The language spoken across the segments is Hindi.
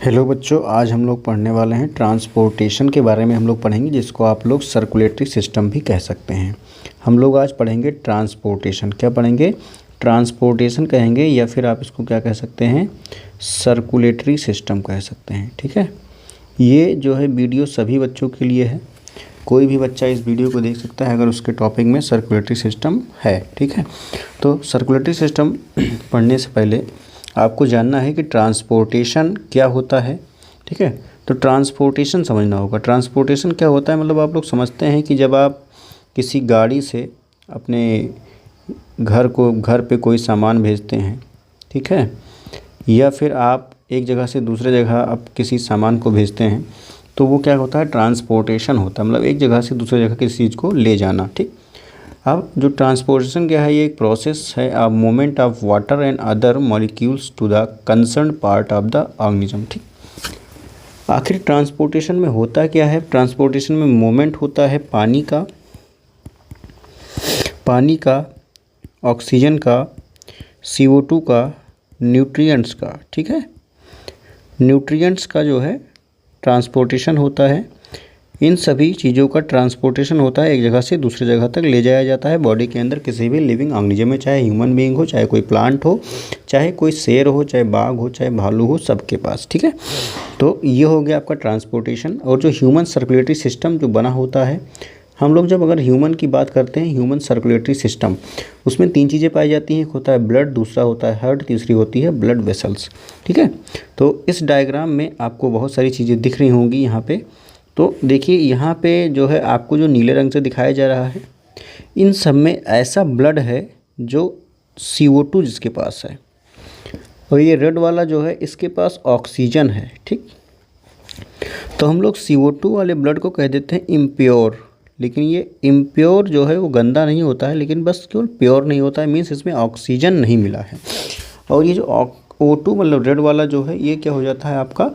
हेलो बच्चों, आज हम लोग पढ़ने वाले हैं ट्रांसपोर्टेशन के बारे में। हम लोग पढ़ेंगे जिसको आप लोग सर्कुलेटरी सिस्टम भी कह सकते हैं। हम लोग आज पढ़ेंगे ट्रांसपोर्टेशन। क्या पढ़ेंगे? ट्रांसपोर्टेशन कहेंगे या फिर आप इसको क्या कह सकते हैं, सर्कुलेटरी सिस्टम कह सकते हैं। ठीक है, ये जो है वीडियो सभी बच्चों के लिए है। कोई भी बच्चा इस वीडियो को देख सकता है अगर उसके टॉपिक में सर्कुलेटरी सिस्टम है। ठीक है, तो सर्कुलेटरी सिस्टम पढ़ने से पहले आपको जानना है कि ट्रांसपोर्टेशन क्या होता है। ठीक है, तो ट्रांसपोर्टेशन समझना होगा। ट्रांसपोर्टेशन क्या होता है, मतलब आप लोग समझते हैं कि जब आप किसी गाड़ी से अपने घर पे कोई सामान भेजते हैं, ठीक है, या फिर आप एक जगह से दूसरे जगह आप किसी सामान को भेजते हैं, तो वो क्या होता है, ट्रांसपोर्टेशन होता है। मतलब एक जगह से दूसरे जगह किसी चीज़ को ले जाना। ठीक, अब जो ट्रांसपोर्टेशन क्या है, ये एक प्रोसेस है, a movement of water and other molecules to the concern part of the organism. ठीक, आखिर ट्रांसपोर्टेशन में होता क्या है? ट्रांसपोर्टेशन में मूवमेंट होता है पानी का, ऑक्सीजन का, CO2 का, न्यूट्रिएंट्स का। ठीक है, न्यूट्रिएंट्स का जो है ट्रांसपोर्टेशन होता है। इन सभी चीज़ों का ट्रांसपोर्टेशन होता है, एक जगह से दूसरी जगह तक ले जाया जाता है बॉडी के अंदर किसी भी लिविंग ऑर्गेनिज्म में, चाहे ह्यूमन बीइंग हो, चाहे कोई प्लांट हो, चाहे कोई शेर हो, चाहे बाघ हो, चाहे भालू हो, सबके पास। ठीक है, तो ये हो गया आपका ट्रांसपोर्टेशन। और जो ह्यूमन सर्कुलेटरी सिस्टम जो बना होता है, हम लोग जब अगर ह्यूमन की बात करते हैं, ह्यूमन सर्कुलेटरी सिस्टम, उसमें 3 चीज़ें पाई जाती हैं। एक होता है ब्लड, दूसरा होता है हार्ट, तीसरी होती है ब्लड वेसल्स। ठीक है, तो इस डायग्राम में आपको बहुत सारी चीज़ें दिख रही होंगी यहाँ पे। तो देखिए यहाँ पे जो है आपको जो नीले रंग से दिखाया जा रहा है, इन सब में ऐसा ब्लड है जो CO2 जिसके पास है, और ये रेड वाला जो है इसके पास ऑक्सीजन है। ठीक, तो हम लोग CO2 वाले ब्लड को कह देते हैं इम्प्योर। लेकिन ये इम्प्योर जो है वो गंदा नहीं होता है, लेकिन बस केवल प्योर नहीं होता है, मीन्स इसमें ऑक्सीजन नहीं मिला है। और ये जो O2 मतलब रेड वाला जो है, ये क्या हो जाता है, आपका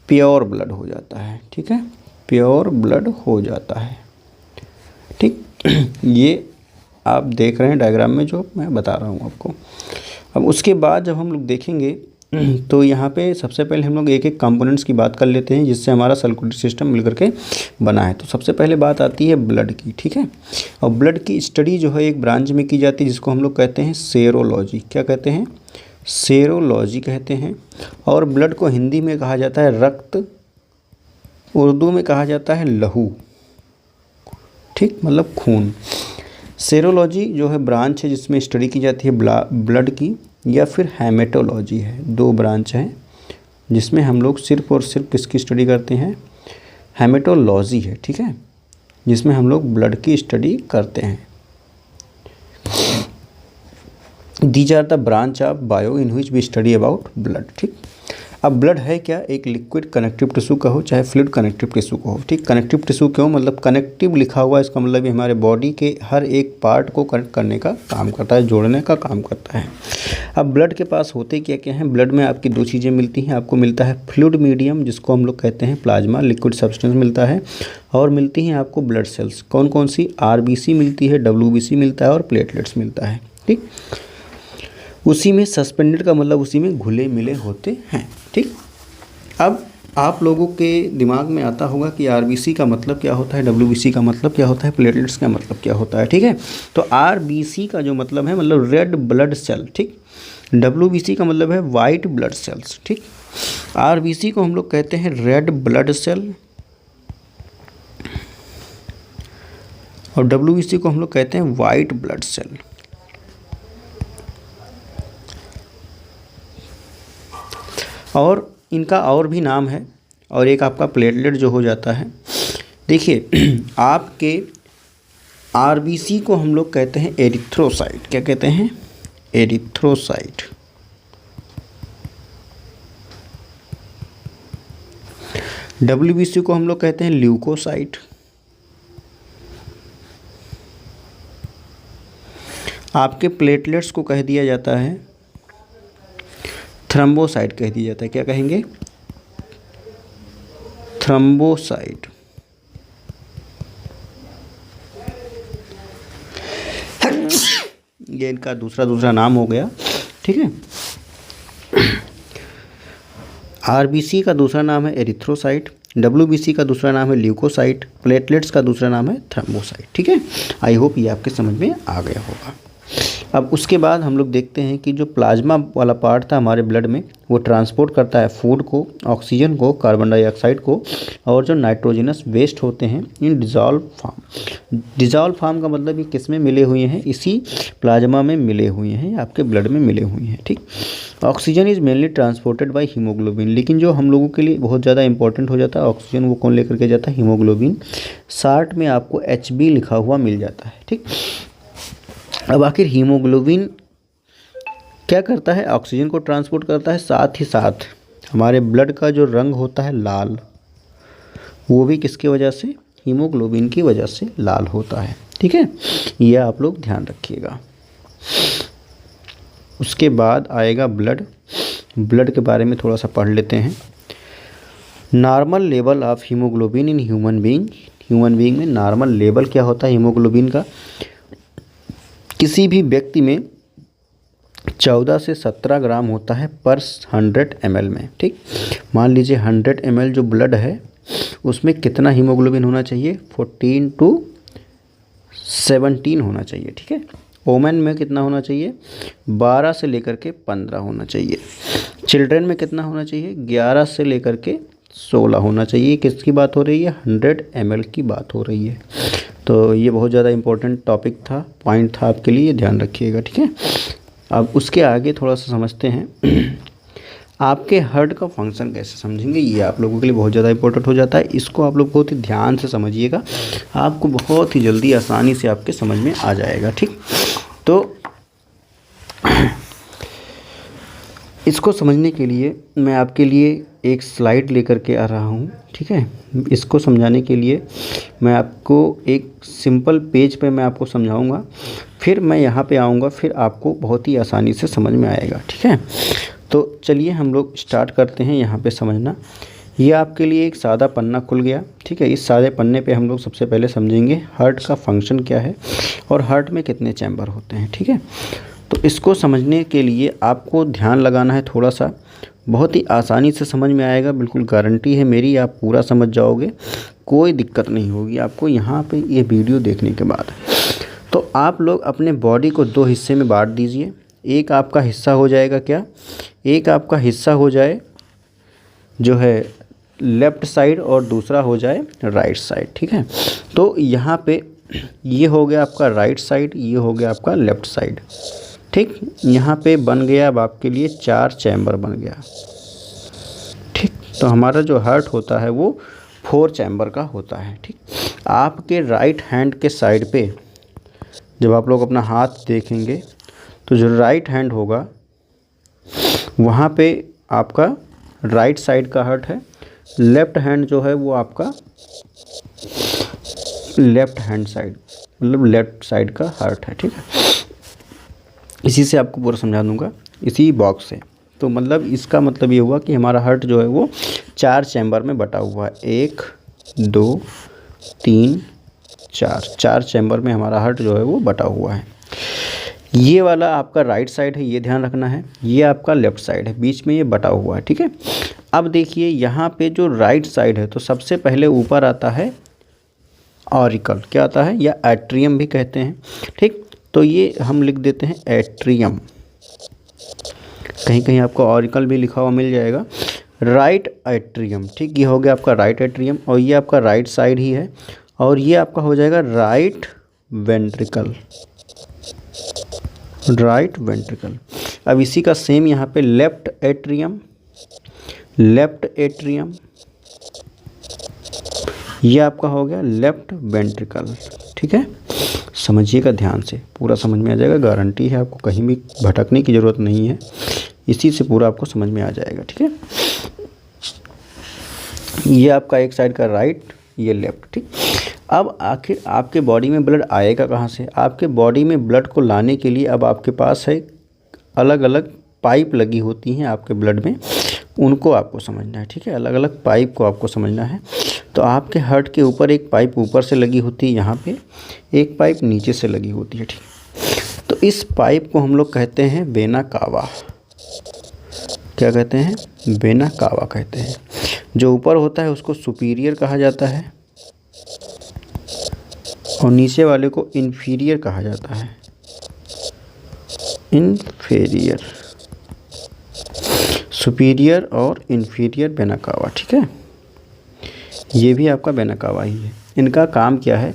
प्योर ब्लड हो जाता है। ठीक है, प्योर ब्लड हो जाता है। ठीक, ये आप देख रहे हैं डायग्राम में जो मैं बता रहा हूँ आपको। अब उसके बाद जब हम लोग देखेंगे तो यहाँ पे सबसे पहले हम लोग एक एक कंपोनेंट्स की बात कर लेते हैं जिससे हमारा सर्कुलेटरी सिस्टम मिलकर के बना है। तो सबसे पहले बात आती है ब्लड की। ठीक है, और ब्लड की स्टडी जो है एक ब्रांच में की जाती है जिसको हम लोग कहते हैं सेरोलॉजी। क्या कहते हैं? सेरोलॉजी कहते हैं। और ब्लड को हिंदी में कहा जाता है रक्त, उर्दू में कहा जाता है लहू। ठीक, मतलब खून। सेरोलॉजी जो है ब्रांच है जिसमें स्टडी की जाती है ब्लड की, या फिर हेमेटोलॉजी है। 2 ब्रांच हैं जिसमें हम लोग सिर्फ और सिर्फ किसकी स्टडी करते हैं, हेमेटोलॉजी है। ठीक है, जिसमें हम लोग ब्लड की स्टडी करते हैं। These are the branch of bio in which we study about blood. ठीक, अब ब्लड है क्या? एक लिक्विड कनेक्टिव टिश्यू कहो, चाहे फ्लूइड कनेक्टिव टिश्यू कहो। ठीक, कनेक्टिव टिश्यू क्यों? मतलब कनेक्टिव लिखा हुआ, इसका मतलब ये हमारे बॉडी के हर एक पार्ट को कनेक्ट करने का काम करता है, जोड़ने का काम करता है। अब ब्लड के पास होते क्या क्या हैं? ब्लड में आपकी 2 चीज़ें मिलती हैं। आपको मिलता है फ्लूइड मीडियम जिसको हम लोग कहते हैं प्लाज्मा, लिक्विड सब्सटेंस मिलता है, और मिलती हैं आपको ब्लड सेल्स। कौन कौन सी? RBC मिलती है, WBC मिलता है, और प्लेटलेट्स मिलता है। ठीक, उसी में सस्पेंडेड का मतलब उसी में घुले मिले होते हैं। ठीक, अब आप लोगों के दिमाग में आता होगा कि RBC का मतलब क्या होता है, WBC का मतलब क्या होता है, प्लेटलेट्स का मतलब क्या होता है। ठीक है, तो RBC का जो मतलब है, मतलब रेड ब्लड सेल। ठीक, WBC का मतलब है वाइट ब्लड सेल्स। ठीक, RBC को हम लोग कहते हैं रेड ब्लड सेल, और WBC को हम लोग कहते हैं वाइट ब्लड सेल। और इनका और भी नाम है, और एक आपका प्लेटलेट जो हो जाता है। देखिए आपके RBC को हम लोग कहते हैं एरिथ्रोसाइट। क्या कहते हैं? एरिथ्रोसाइट। WBC को हम लोग कहते हैं ल्यूकोसाइट। आपके प्लेटलेट्स को कह दिया जाता है थ्रम्बोसाइट, कह दिया जाता है। क्या कहेंगे? थ्रम्बोसाइट। ये इनका दूसरा नाम हो गया। ठीक है, आरबीसी का दूसरा नाम है एरिथ्रोसाइट, डब्ल्यूबीसी का दूसरा नाम है ल्यूकोसाइट, प्लेटलेट्स का दूसरा नाम है थ्रोम्बोसाइट। ठीक है, आई होप ये आपके समझ में आ गया होगा। अब उसके बाद हम लोग देखते हैं कि जो प्लाज्मा वाला पार्ट था हमारे ब्लड में, वो ट्रांसपोर्ट करता है फूड को, ऑक्सीजन को, कार्बन डाइऑक्साइड को, और जो नाइट्रोजनस वेस्ट होते हैं इन डिज़ोल्व फॉर्म। डिज़ोल्व फॉर्म का मतलब ये किस में मिले हुए हैं, इसी प्लाज्मा में मिले हुए हैं, आपके ब्लड में मिले हुए हैं। ठीक, oxygen is mainly transported by haemoglobin, लेकिन जो हम लोगों के लिए बहुत ज़्यादा इंपॉर्टेंट हो जाता है ऑक्सीजन, वो कौन लेकर के जाता है, हीमोग्लोबिन। शार्ट में आपको HB लिखा हुआ मिल जाता है। ठीक, अब आखिर हीमोग्लोबिन क्या करता है, ऑक्सीजन को ट्रांसपोर्ट करता है, साथ ही साथ हमारे ब्लड का जो रंग होता है लाल, वो भी किसकी वजह से, हीमोग्लोबिन की वजह से लाल होता है। ठीक है, ये आप लोग ध्यान रखिएगा। उसके बाद आएगा ब्लड। ब्लड के बारे में थोड़ा सा पढ़ लेते हैं। Normal level of haemoglobin in human being, human being में नॉर्मल लेवल क्या होता है हीमोग्लोबिन का, किसी भी व्यक्ति में 14 से 17 ग्राम होता है पर 100 ml में। ठीक, मान लीजिए 100 ml जो ब्लड है उसमें कितना हीमोग्लोबिन होना चाहिए, 14 to 17 होना चाहिए। ठीक है, वोमेन में कितना होना चाहिए, 12 से लेकर के 15 होना चाहिए। चिल्ड्रन में कितना होना चाहिए, 11 से लेकर के 16 होना चाहिए। किसकी बात हो रही है, 100 ml की बात हो रही है। तो ये बहुत ज़्यादा इंपॉर्टेंट टॉपिक था, पॉइंट था आपके लिए, ध्यान रखिएगा। ठीक है, अब उसके आगे थोड़ा सा समझते हैं आपके हार्ट का फंक्शन कैसे समझेंगे, ये आप लोगों के लिए बहुत ज़्यादा इंपॉर्टेंट हो जाता है। इसको आप लोग बहुत ही ध्यान से समझिएगा, आपको बहुत ही जल्दी आसानी से आपके समझ में आ जाएगा। ठीक, तो इसको समझने के लिए मैं आपके लिए एक स्लाइड लेकर के आ रहा हूँ। ठीक है, इसको समझाने के लिए मैं आपको एक सिंपल पेज पे मैं आपको समझाऊंगा, फिर मैं यहाँ पे आऊँगा, फिर आपको बहुत ही आसानी से समझ में आएगा। ठीक है, तो चलिए हम लोग स्टार्ट करते हैं यहाँ पे समझना। ये आपके लिए एक सादा पन्ना खुल गया। ठीक है, इस सादे पन्ने पे हम लोग सबसे पहले समझेंगे हार्ट का फंक्शन क्या है और हार्ट में कितने चैम्बर होते हैं। ठीक है, तो इसको समझने के लिए आपको ध्यान लगाना है थोड़ा सा, बहुत ही आसानी से समझ में आएगा, बिल्कुल गारंटी है मेरी, आप पूरा समझ जाओगे, कोई दिक्कत नहीं होगी आपको यहाँ पे ये वीडियो देखने के बाद। तो आप लोग अपने बॉडी को 2 हिस्से में बांट दीजिए। एक आपका हिस्सा हो जाएगा क्या, एक आपका हिस्सा हो जाए जो है लेफ़्ट साइड और दूसरा हो जाए राइट साइड। ठीक है, तो यहाँ पे ये हो गया आपका राइट साइड, ये हो गया आपका लेफ़्ट साइड। ठीक, यहाँ पे बन गया अब आपके लिए 4 चैम्बर बन गया। ठीक, तो हमारा जो हार्ट होता है वो 4 चैम्बर का होता है। ठीक, आपके राइट हैंड के साइड पे जब आप लोग अपना हाथ देखेंगे तो जो राइट हैंड होगा वहाँ पे आपका राइट साइड का हार्ट है, लेफ़्ट हैंड जो है वो आपका लेफ़्ट हैंड साइड मतलब लेफ़्ट साइड का हार्ट है। ठीक है, इसी से आपको पूरा समझा दूंगा, इसी बॉक्स से। तो मतलब इसका मतलब ये हुआ कि हमारा हार्ट जो है वो 4 चैम्बर में बटा हुआ है, 1 2 3 4, 4 चैम्बर में हमारा हार्ट जो है वो बटा हुआ है। ये वाला आपका राइट साइड है, ये ध्यान रखना है, ये आपका लेफ़्ट साइड है, बीच में ये बटा हुआ है। ठीक है, अब देखिए यहाँ पे जो राइट साइड है तो सबसे पहले ऊपर आता है ऑरिकल, क्या आता है, या एट्रियम भी कहते हैं। ठीक, तो ये हम लिख देते हैं एट्रियम, कहीं कहीं आपको ऑरिकल भी लिखा हुआ मिल जाएगा, राइट एट्रियम। ठीक, ये हो गया आपका राइट एट्रियम और ये आपका राइट साइड ही है, और ये आपका हो जाएगा राइट वेंट्रिकल, राइट वेंट्रिकल। अब इसी का सेम यहाँ पे लेफ्ट एट्रियम, लेफ्ट एट्रियम, ये आपका हो गया लेफ्ट वेंट्रिकल। ठीक है, समझिएगा ध्यान से, पूरा समझ में आ जाएगा, गारंटी है, आपको कहीं भी भटकने की ज़रूरत नहीं है, इसी से पूरा आपको समझ में आ जाएगा। ठीक है, ये आपका एक साइड का राइट, ये लेफ्ट। ठीक, अब आखिर आपके बॉडी में ब्लड आएगा कहाँ से, आपके बॉडी में ब्लड को लाने के लिए अब आपके पास है अलग अलग पाइप लगी होती हैं आपके ब्लड में, उनको आपको समझना है। ठीक है, अलग अलग पाइप को आपको समझना है। तो आपके हार्ट के ऊपर एक पाइप ऊपर से लगी होती है, यहाँ पे एक पाइप नीचे से लगी होती है। ठीक, तो इस पाइप को हम लोग कहते हैं वेना कावा, क्या कहते हैं, वेना कावा कहते हैं। जो ऊपर होता है उसको सुपीरियर कहा जाता है और नीचे वाले को इन्फीरियर कहा जाता है, इन्फीरियर, सुपीरियर और इन्फीरियर वेना कावा। ठीक है, ये भी आपका वेना कावा ही है। इनका काम क्या है,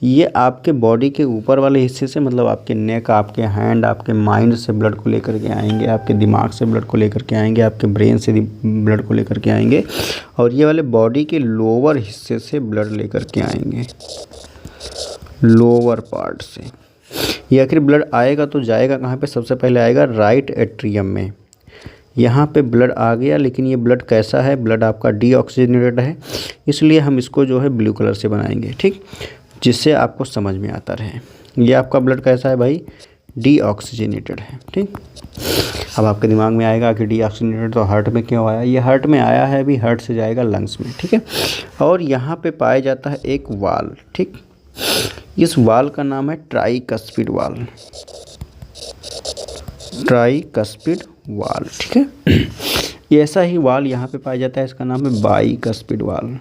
ये आपके बॉडी के ऊपर वाले हिस्से से, मतलब आपके नेक, आपके हैंड, आपके माइंड से ब्लड को लेकर के आएंगे, आपके दिमाग से ब्लड को लेकर के आएंगे, आपके ब्रेन से ब्लड को लेकर के आएंगे, और ये वाले बॉडी के लोअर हिस्से से ब्लड लेकर के आएंगे, लोअर पार्ट से। ये आखिर ब्लड आएगा तो जाएगा कहाँ पे, सबसे पहले आएगा राइट एट्रियम में। यहाँ पे ब्लड आ गया, लेकिन ये ब्लड कैसा है, ब्लड आपका डीऑक्सीजनेटेड है, इसलिए हम इसको जो है ब्लू कलर से बनाएंगे। ठीक, जिससे आपको समझ में आता रहे। ये आपका ब्लड कैसा है भाई, डीऑक्सीजनेटेड है। ठीक, अब आपके दिमाग में आएगा कि डीऑक्सीजनेटेड तो हार्ट में क्यों आया, ये हार्ट में आया है, अभी हार्ट से जाएगा लंग्स में। ठीक है, और यहाँ पे पाया जाता है एक वाल। ठीक, इस वाल का नाम है ट्राइकस्पिड वाल, ट्राइकस्पिड वाल। ठीक है, ये ऐसा ही वाल यहाँ पे पाया जाता है, इसका नाम है बाइकस्पिड वाल।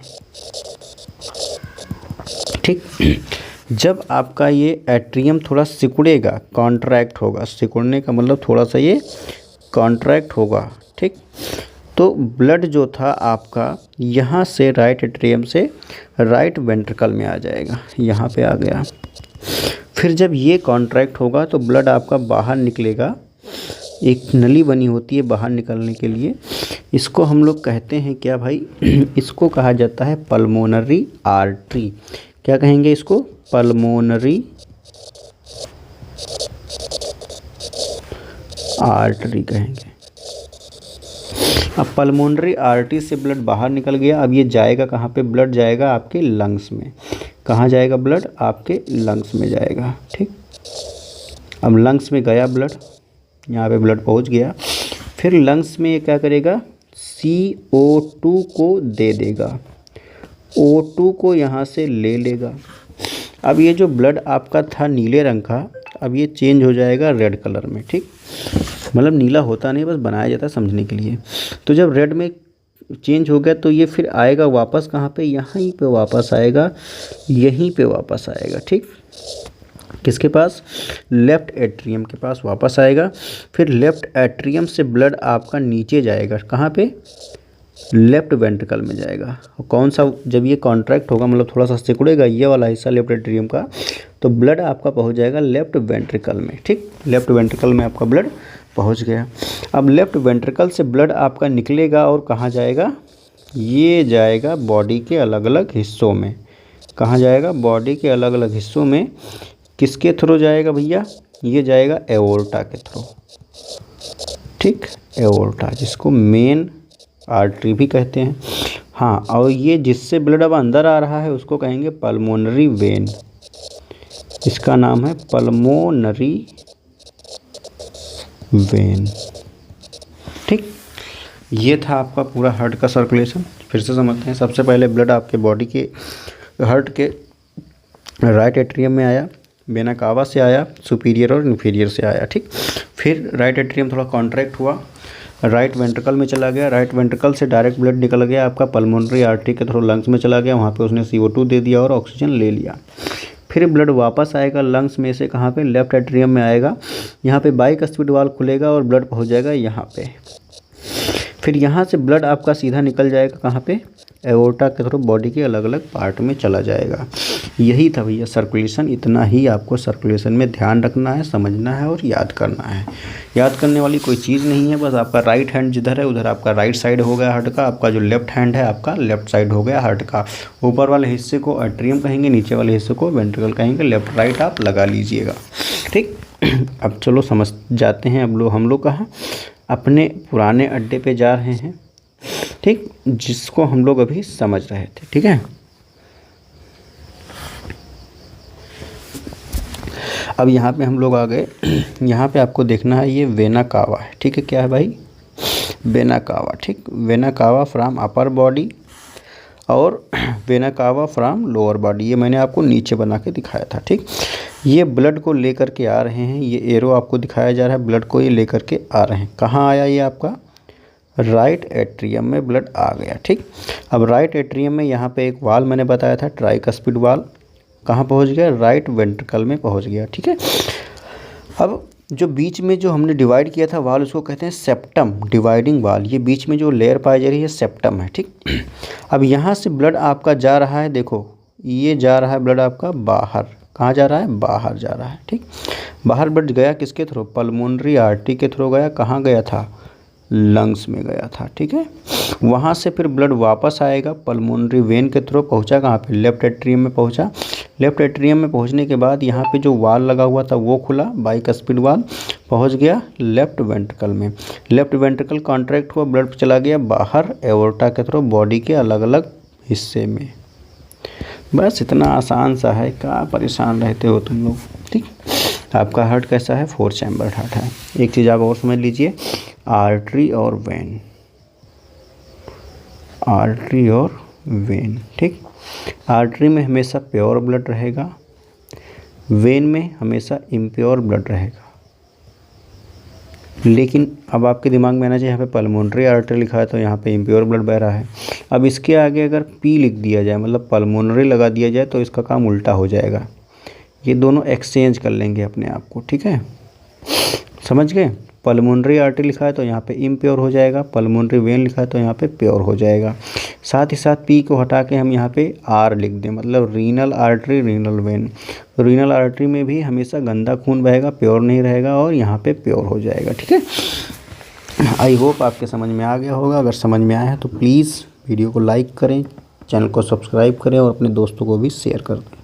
ठीक, जब आपका ये एट्रियम थोड़ा सिकुड़ेगा, कॉन्ट्रैक्ट होगा, सिकुड़ने का मतलब थोड़ा सा ये कॉन्ट्रैक्ट होगा। ठीक, तो ब्लड जो था आपका यहाँ से राइट एट्रियम से राइट वेंट्रिकल में आ जाएगा, यहाँ पे आ गया। फिर जब ये कॉन्ट्रैक्ट होगा तो ब्लड आपका बाहर निकलेगा, एक नली बनी होती है बाहर निकलने के लिए, इसको हम लोग कहते हैं क्या भाई, इसको कहा जाता है पल्मोनरी आर्टरी। क्या कहेंगे इसको, पल्मोनरी आर्टरी कहेंगे। अब पल्मोनरी आर्टरी से ब्लड बाहर निकल गया, अब ये जाएगा कहाँ पे, ब्लड जाएगा आपके लंग्स में। कहाँ जाएगा ब्लड, आपके लंग्स में जाएगा। ठीक, अब लंग्स में गया ब्लड, यहाँ पे ब्लड पहुँच गया, फिर लंग्स में ये क्या करेगा, CO2 को दे देगा, O2 को यहाँ से ले लेगा। अब ये जो ब्लड आपका था नीले रंग का, अब ये चेंज हो जाएगा रेड कलर में। ठीक, मतलब नीला होता नहीं, बस बनाया जाता है समझने के लिए। तो जब रेड में चेंज हो गया तो ये फिर आएगा वापस कहाँ पे, यहीं पे वापस आएगा, यहीं पे वापस आएगा। ठीक, किसके पास, लेफ़्ट एट्रियम के पास वापस आएगा। फिर लेफ़्ट एट्रियम से ब्लड आपका नीचे जाएगा, कहाँ पे, लेफ़्ट वेंट्रिकल में जाएगा। और कौन सा, जब ये कॉन्ट्रैक्ट होगा, मतलब थोड़ा सा सिकुड़ेगा ये वाला हिस्सा लेफ़्ट एट्रियम का, तो ब्लड आपका पहुंच जाएगा लेफ़्ट वेंट्रिकल में। ठीक, लेफ़्ट वेंट्रिकल में आपका ब्लड पहुंच गया। अब लेफ़्ट वेंट्रिकल से ब्लड आपका निकलेगा और कहाँ जाएगा, ये जाएगा बॉडी के अलग अलग हिस्सों में। कहाँ जाएगा, बॉडी के अलग अलग हिस्सों में। किसके थ्रू जाएगा भैया, ये जाएगा एओर्टा के थ्रू। ठीक, एओर्टा, जिसको मेन आर्टरी भी कहते हैं। हाँ, और ये जिससे ब्लड अब अंदर आ रहा है उसको कहेंगे पल्मोनरी वेन, इसका नाम है पल्मोनरी वेन। ठीक, ये था आपका पूरा हार्ट का सर्कुलेशन। फिर से समझते हैं। सबसे पहले ब्लड आपके बॉडी के हार्ट के राइट एट्रियम में आया, वेना कावा से आया, सुपीरियर और इन्फीरियर से आया। ठीक, फिर राइट एट्रियम थोड़ा कॉन्ट्रैक्ट हुआ, राइट वेंट्रिकल में चला गया, राइट वेंट्रिकल से डायरेक्ट ब्लड निकल गया आपका पल्मोनरी आर्टरी के थ्रू लंग्स में चला गया, वहाँ पे उसने CO2 दे दिया और ऑक्सीजन ले लिया। फिर ब्लड वापस आएगा लंग्स में से, कहाँ पे, लेफ्ट एट्रियम में आएगा, यहाँ पे बाइकस्पिड वाल्व खुलेगा और ब्लड पहुँच जाएगा यहाँ पे। फिर यहाँ से ब्लड आपका सीधा निकल जाएगा कहाँ पे, एओर्टा के थ्रू बॉडी के अलग अलग पार्ट में चला जाएगा। यही था भैया सर्कुलेशन। इतना ही आपको सर्कुलेशन में ध्यान रखना है, समझना है और याद करना है। याद करने वाली कोई चीज़ नहीं है, बस आपका राइट हैंड जिधर है उधर आपका राइट साइड हो गया हार्ट का, आपका जो लेफ्ट हैंड है आपका लेफ्ट साइड हो गया हार्ट का। ऊपर वाले हिस्से को एट्रियम कहेंगे, नीचे वाले हिस्से को वेंट्रिकल कहेंगे। लेफ्ट राइट आप लगा लीजिएगा। ठीक, अब चलो समझ जाते हैं। अब हम लोग कहाँ, अपने पुराने अड्डे पे जा रहे हैं। ठीक, जिसको हम लोग अभी समझ रहे थे। ठीक है, अब यहाँ पे हम लोग आ गए। यहाँ पे आपको देखना है ये वेना कावा है। ठीक है, क्या है भाई, वेना कावा। ठीक, vena cava from upper body और vena cava from lower body. ये मैंने आपको नीचे बना के दिखाया था। ठीक, ये ब्लड को लेकर के आ रहे हैं, ये एरो आपको दिखाया जा रहा है, ब्लड को ये लेकर के आ रहे हैं। कहाँ आया ये आपका, राइट एट्रियम में ब्लड आ गया। ठीक, अब राइट एट्रियम में यहाँ पे एक वाल मैंने बताया था, ट्राइकस्पिड वाल, कहाँ पहुँच गया? राइट वेंट्रिकल में पहुँच गया। ठीक है, अब जो बीच में जो हमने डिवाइड किया था वाल, उसको कहते हैं सेप्टम, डिवाइडिंग वाल। ये बीच में जो लेयर पाई जा रही है सेप्टम है। ठीक, अब यहाँ से ब्लड आपका जा रहा है, देखो ये जा रहा है ब्लड आपका बाहर, कहाँ जा रहा है? बाहर जा रहा है। ठीक, बाहर ब्लड गया किसके थ्रू? पल्मोनरी आर्टरी के थ्रू गया। कहाँ गया था? लंग्स में गया था। ठीक है, वहाँ से फिर ब्लड वापस आएगा पल्मोनरी वेन के थ्रू, पहुँचा कहाँ पे? लेफ्ट एट्रियम में पहुँचा। लेफ्ट एट्रियम में पहुँचने के बाद यहाँ पे जो वाल लगा हुआ था वो खुला, बाइकस्पिड वाल, पहुँच गया लेफ्ट वेंट्रिकल में। लेफ्ट वेंट्रिकल कॉन्ट्रैक्ट हुआ, ब्लड चला गया बाहर एओर्टा के थ्रू बॉडी के अलग अलग हिस्से में। बस इतना आसान सा है, क्या परेशान रहते हो तुम लोग। ठीक, आपका हार्ट कैसा है? 4 चैम्बर हार्ट है। एक चीज़ आप और समझ लीजिए, आर्टरी और वेन, आर्टरी और वेन। ठीक, आर्टरी में हमेशा प्योर ब्लड रहेगा, वेन में हमेशा इम्प्योर ब्लड रहेगा। लेकिन अब आपके दिमाग में आना चाहिए, यहाँ पे पल्मोनरी आर्टरी लिखा है तो यहाँ पे इम्प्योर ब्लड बह रहा है। अब इसके आगे अगर पी लिख दिया जाए, मतलब पल्मोनरी लगा दिया जाए, तो इसका काम उल्टा हो जाएगा। ये दोनों एक्सचेंज कर लेंगे अपने आप को। ठीक है, समझ गए? पल्मोनरी आर्टरी लिखा है तो यहाँ पे इम्प्योर हो जाएगा, पल्मोनरी वेन लिखा है तो यहाँ पे प्योर हो जाएगा। साथ ही साथ पी को हटा के हम यहाँ पे आर लिख दें, मतलब renal artery, renal vein. Renal artery में भी हमेशा गंदा खून बहेगा, प्योर नहीं रहेगा, और यहाँ पे प्योर हो जाएगा। ठीक है, आई होप आपके समझ में आ गया होगा। अगर समझ में आया है तो प्लीज़ वीडियो को लाइक करें, चैनल को सब्सक्राइब करें और अपने दोस्तों को भी शेयर कर दें।